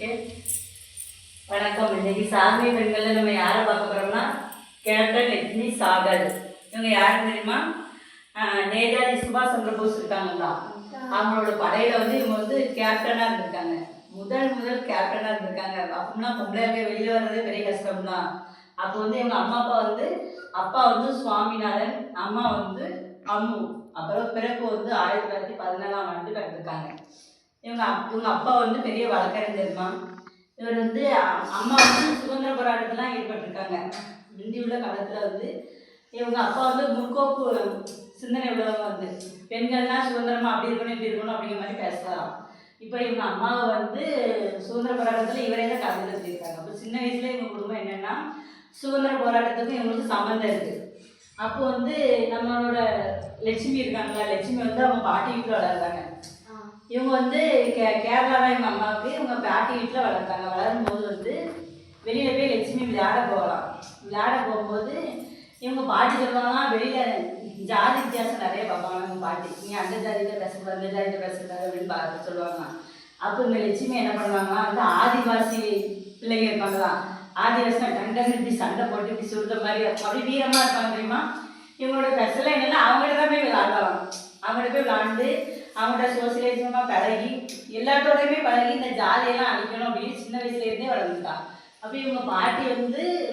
Okay, வணக்கம். இன்னைக்கு சாதனை பெண்கள் நம்ம யாரை பார்க்க போறோம்னா கேப்டன் லட்சுமி சாகர். இவங்க யாருன்னு தெரியுமா? நேதாஜி சுபாஷ் சந்திர போஸ் இருக்காங்களா, அவங்களோட படையில இவங்க கேப்டனா இருந்திருக்காங்க. முதல் கேப்டனா இருந்திருக்காங்க. அப்படின்னா பொம்பளையாவே வெளியில வர்றதே பெரிய கஷ்டம் தான். அப்போ இவங்க அம்மா அப்பா சுவாமிநாதன், அம்மா அம்மு. அப்புறம் பிறப்பு 1914ஆம் ஆண்டு பிறந்திருக்காங்க. இவங்க அப்பா பெரிய வழக்கறிஞர்மா. இவர் அம்மா சுதந்திர போராட்டத்திலாம் ஈடுபட்டிருக்காங்க. முந்தி உள்ள காலத்துல இவங்க அப்பா முற்போக்கு சிந்தனை உள்ளவங்க. பெண்கள்லாம் சுதந்திரமா அப்படி இருக்கணும் இப்படி இருக்கணும் அப்படிங்கிற மாதிரி பேசலாம். இப்போ இவங்க அம்மாவை சுதந்திர போராட்டத்தில் இவரே தான் கலந்து வச்சிருக்காங்க. அப்போ சின்ன வயசுல இவங்க குடும்பம் என்னன்னா சுதந்திர போராட்டத்துக்கும் இவங்களுக்கு சம்மந்தம் இருக்கு. அப்போ நம்மளோட லட்சுமி இருக்காங்களா, லட்சுமி அவங்க பாட்டி வீட்டில் வளர்றாங்க. இவங்க கேரளா தான் இவங்க அம்மாவுக்கு. இவங்க பாட்டி வீட்டில் வளர்த்தாங்க. வளரும் போது வெளியில போய் லட்சுமி விளையாட போகலாம். விளையாட போகும்போது இவங்க பாட்டி சொல்லுவாங்கன்னா வெளியில ஜாதி வித்தியாசம் நிறைய பார்ப்பாங்க. இவங்க பாட்டி நீ அந்த ஜாதியில் பேசக்கூடாது அந்த ஜாதியில் பேசக்கூடாது அப்படின்னு பார்த்து சொல்லுவாங்க. அப்போ இந்த லட்சுமி என்ன பண்ணுவாங்கன்னா ஆதிவாசி பிள்ளைங்க இருப்பாங்களா, ஆதிவாசி டங்டன் இப்படி சண்டை போட்டு இப்படி சுடுற மாதிரி அப்படி வீரமாக இருப்பாங்க தெரியுமா. இவங்களோட ஸ்பெஷலாக என்னென்னா அவங்கள்ட்ட தான் போய் விளையாடலாம். அவங்கள்ட்ட போய் விளாண்டு அவங்கள்ட்ட சோசியலைசமாக பழகி எல்லாத்தோடையுமே பழகி இந்த ஜாலியெல்லாம் அழிக்கணும் அப்படின்னு சின்ன வயசுலேருந்தே வளர்ந்துட்டா. அப்போ இவங்க பாட்டி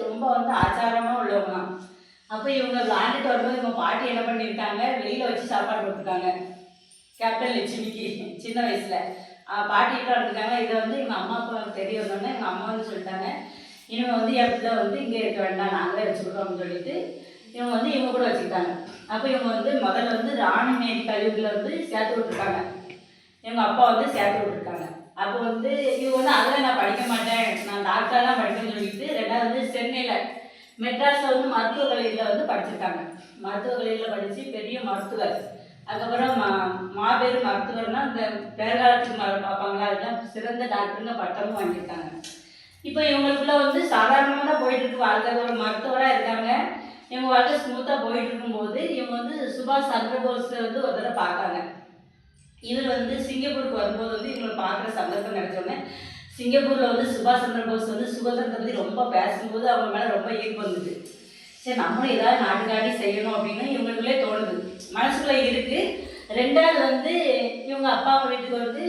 ரொம்ப ஆச்சாரமாக உள்ளவங்க தான். அப்போ இவங்க விளாண்டுட்டு வரும்போது இவங்க பாட்டி என்ன பண்ணியிருக்காங்க, வெளியில் வச்சு சாப்பாடு போட்டுருக்காங்க கேப்டன் லட்சுமிக்கு. சின்ன வயசில் பாட்டி வீட்டில் வளர்ந்துருக்காங்க. இதை இவங்க அம்மா அப்பா தெரிய வந்தோடனே இவங்க அம்மா சொல்லிட்டாங்க, இவங்க என் பிள்ளை இங்கே இருக்க வேண்டாம் நாங்களே வச்சுக்கிட்டோம் அப்படின்னு சொல்லிட்டு இவங்க இவங்க கூட வச்சுக்கிட்டாங்க. அப்போ இவங்க முதல்ல ராணிமேரி கல்லூரியில் சேர்த்து விட்டுருக்காங்க. இவங்க அப்பா சேர்த்து விட்டுருக்காங்க. அப்போ இவங்க அதில் நான் படிக்க மாட்டேன், நான் டாக்டர் தான் படிக்கணும்னு சொல்லிட்டு ரெண்டாவது சென்னையில் மெட்ராஸில் மருத்துவக் கல்லூரியில் படிச்சிருக்காங்க. மருத்துவக் கல்லூரியில் படித்து பெரிய மருத்துவர். அதுக்கப்புறம் மாபெரும் மருத்துவர்னா இந்த பேர்காலத்துக்கு பார்ப்பாங்களா, அதெல்லாம் சிறந்த டாக்டருங்க பட்டமும் வாங்கியிருக்காங்க. இப்போ இவங்களுக்குள்ள சாதாரணமாக தான் போயிட்டு இருக்கு வாழ்க்கை. ஒரு மருத்துவராக இருக்காங்க. இவங்க வாழ்க்கை ஸ்மூத்தாக போயிட்டு இருக்கும்போது இவங்க சுபாஷ் சந்திர போஸை ஒரு தடவை பார்க்காங்க. இவர் சிங்கப்பூருக்கு வரும்போது இவங்களை பார்க்குற சந்தர்ப்பம் கிடைச்சோடனே சிங்கப்பூரில் சுபாஷ் சந்திர போஸ் சுதந்திரத்தை பற்றி ரொம்ப பேசும்போது அவங்க மேலே ரொம்ப ஈர்ப்பு வந்தது. சரி நம்மளும் ஏதாவது நாட்டுக்காண்டி செய்யணும் அப்படின்னு இவங்களுக்குள்ளே தோணுது, மனசுக்குள்ளே இருக்குது. ரெண்டாவது இவங்க அப்பா வீட்டுக்கு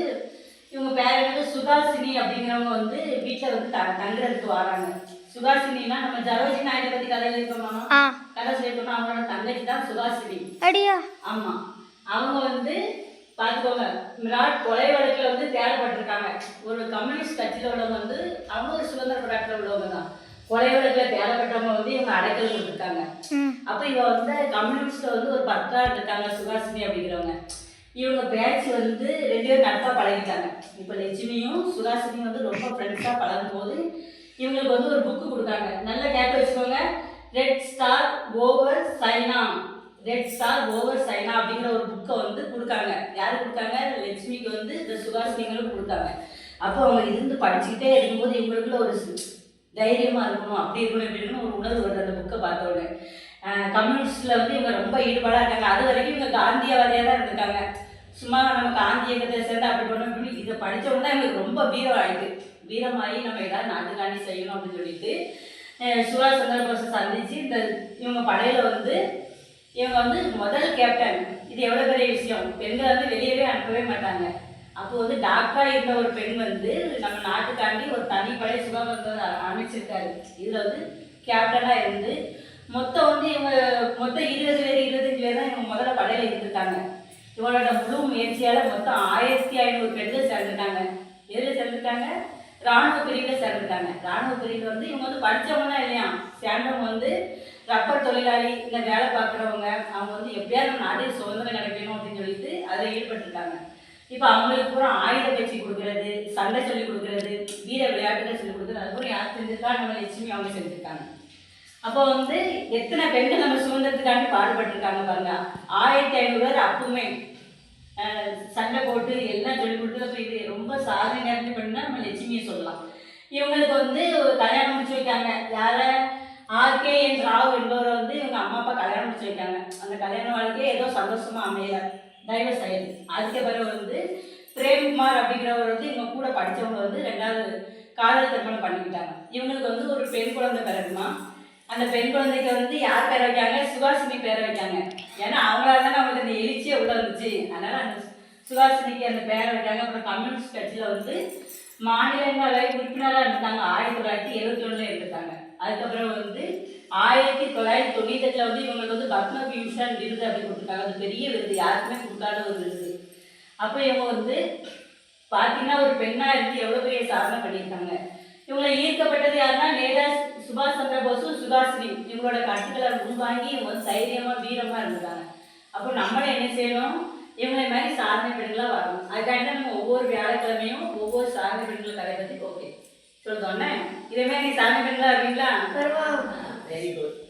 இவங்க பேர் சுகாசினி அப்படிங்கிறவங்க வீட்டில் தங்குறதுக்கு வராங்க. சுகாசினா நம்ம ஜரோஜி நாயுடு பற்றி கதை எழுதிருக்கோமா, கதை சொல்லிருக்கோமா, அவங்களோட தங்கச்சி தான் சுகாசினி. ஆமா, அவங்க பார்த்துக்கோங்க விராட் கொலை வழக்கில் தேடப்பட்டிருக்காங்க. ஒரு கம்யூனிஸ்ட் கட்சியில் உள்ளவங்க அவங்க ஒரு சுதந்திர போராட்டத்தில் உள்ளவங்க தான். கொலை வழக்கில் தேடப்பட்டவங்க இவங்க அடைக்கல் கொடுத்துருக்காங்க. அப்போ இவங்க கம்யூனிஸ்ட்ல ஒரு 10 ஆள் இருக்காங்க சுகாசினி அப்படிங்கிறவங்க. இவங்க பேச்சு 2 பேரும் நட்பாக பழகிட்டாங்க. இப்போ லட்சுமியும் சுகாசினியும் ரொம்ப ஃப்ரெண்ட்ஸாக பழகும் போது இவங்களுக்கு ஒரு புக்கு கொடுத்தாங்க. நல்லா கேட்க வச்சுக்கோங்க, red star over China. Red star over China அப்படிங்கிற ஒரு புக்கை கொடுக்காங்க. யாரு கொடுத்தாங்க? லட்சுமிக்கு இந்த சுகாசினிகளும் கொடுத்தாங்க. அப்போ அவங்க இருந்து படிச்சுக்கிட்டே இருக்கும்போது இவங்களுக்குள்ள ஒரு தைரியமாக இருக்கணும், அப்படி இருக்கணும் இப்படி இருக்கணும் ஒரு உணர்வு வருது அந்த புக்கை பார்த்தோன்னே. கம்யூனிஸ்டில் இவங்க ரொம்ப ஈடுபாடாக இருக்காங்க. அது வரைக்கும் இவங்க காந்தியவாதியாக தான் இருந்திருக்காங்க. சும்மா நம்ம காந்தி இயக்கத்தை சேர்ந்து அப்படி பண்ணோம் அப்படின்னு இதை படித்தோம்னா இவங்களுக்கு ரொம்ப வீரமாகி நம்ம ஏதாவது நாட்டுக்காண்டி செய்யணும் அப்படின்னு சொல்லிட்டு சுபாஷ் சந்திர போஸை சந்தித்து இவங்க படையில் இவங்க முதல் கேப்டன். இது எவ்வளோ பெரிய விஷயம். பெண்களை வெளியவே அனுப்பவே மாட்டாங்க. அப்போ டாக்டராக இருந்த ஒரு பெண் நம்ம நாட்டுக்காண்டி ஒரு தனி படை சுகாதாரத்தை அமைச்சிருக்காரு. இதில் கேப்டனாக இருந்து மொத்தம் இவங்க 20 பேர் 25 பேர் தான் இவங்க முதல்ல படையில் இருந்திருக்காங்க. இவங்களோட முழு முயற்சியால் மொத்தம் 1500 பெண்கள் சேர்ந்துருக்காங்க. எதில் சேர்ந்துருக்காங்க? இராணுவ பிரிவில் சேர்ந்துருக்காங்க. இராணுவ பிரிவில் இவங்க படித்தவங்க தான் இல்லையா, சேர்ந்தவங்க ரப்பர் தொழிலாளி, இந்த வேலை பார்க்குறவங்க, அவங்க எப்படியாவது நம்ம நாட்டில் சுதந்திரம் கிடைக்கணும் அப்படின்னு சொல்லிட்டு அதில் ஈடுபட்டுருக்காங்க. இப்போ அவங்களுக்கு பூரா ஆயுத பயிற்சி கொடுக்குறது, சண்டை சொல்லிக் கொடுக்குறது, வீர விளையாட்டுகள் சொல்லிக் கொடுக்குறது, அதுபோல் யார் செஞ்சுருக்கா? நம்ம லட்சுமி அவங்க செஞ்சுருக்காங்க. அப்போ எத்தனை பெண்கள் நம்ம சுதந்திரத்துக்காண்டி பாடுபட்டுருக்காங்க பாருங்க. 1500 பேர் அப்பவுமே சண்டை போட்டு எல்லாம் சொல்லிக் கொடுத்து. அப்போ இது ரொம்ப சாதனை நேரத்தில் பண்ணால் நம்ம லட்சுமியை சொல்லலாம். இவங்களுக்கு ஒரு கல்யாணம் முடிச்சு வைக்காங்க. யாரை? RKN ராவ் என்பவரை இவங்க அம்மா அப்பா கல்யாணம் முடிச்சு வைக்காங்க. அந்த கல்யாண வாழ்க்கையே ஏதோ சந்தோஷமாக அமையல, டைவர்ஸ் ஆயிடுது. அதுக்கு பிறகு பிரேம்குமார் அப்படிங்கிறவர் வந்து இவங்க கூட படித்தவங்க வந்து 2வது காதல் திருமணம் பண்ணிக்கிட்டாங்க. இவங்களுக்கு வந்து ஒரு பெண் குழந்தை பிறகுமா. அந்த பெண் குழந்தைக்கு வந்து யார் பேரை வைக்காங்க? சுகாசினி பேரை வைக்காங்க. ஏன்னா அவங்களால தானே அவங்களுக்கு அந்த எழுச்சியே உள்ள வந்துச்சு. அதனால அந்த சுகாசினிக்கு அந்த பேரை வைக்காங்க. அப்புறம் கம்யூனிஸ்ட் கட்சியில் வந்து மாநிலங்களவை உறுப்பினராக இருந்தாங்க. 1971 இருந்துட்டாங்க. அதுக்கப்புறம் வந்து 1998 வந்து இவங்களுக்கு வந்து பத்மபூஷன் விருது அப்படி கொடுத்துருக்காங்க. அது பெரிய விருது, யாருக்குமே கொடுக்காத ஒரு விருது. அப்போ இவங்க வந்து பார்த்தீங்கன்னா ஒரு பெண்ணாக இருந்து எவ்வளோ பெரிய சாதனை பண்ணியிருக்காங்க. இவங்களை ஈர்க்கப்பட்டது யாருன்னா நேதாஜி சுபாஷ் சந்திர போஸும் சுகாசினி இவங்களோட கருத்துக்களை உள்வாங்கி இவங்க வந்து தைரியமாக வீரமாக இருந்திருக்காங்க. அப்போ நம்மளும் என்ன செய்யணும்? இவங்களை மாதிரி சாதனை பெண்களாக வரணும். அதுக்காக நம்ம ஒவ்வொரு வியாழக்கிழமையும் ஒவ்வொரு சாதனை பெண்கள் கதை பற்றி ஓகே சொல்லுதோன்னே இதே மாதிரி சாதனை பெண்களாக இருக்கீங்களா? Very good.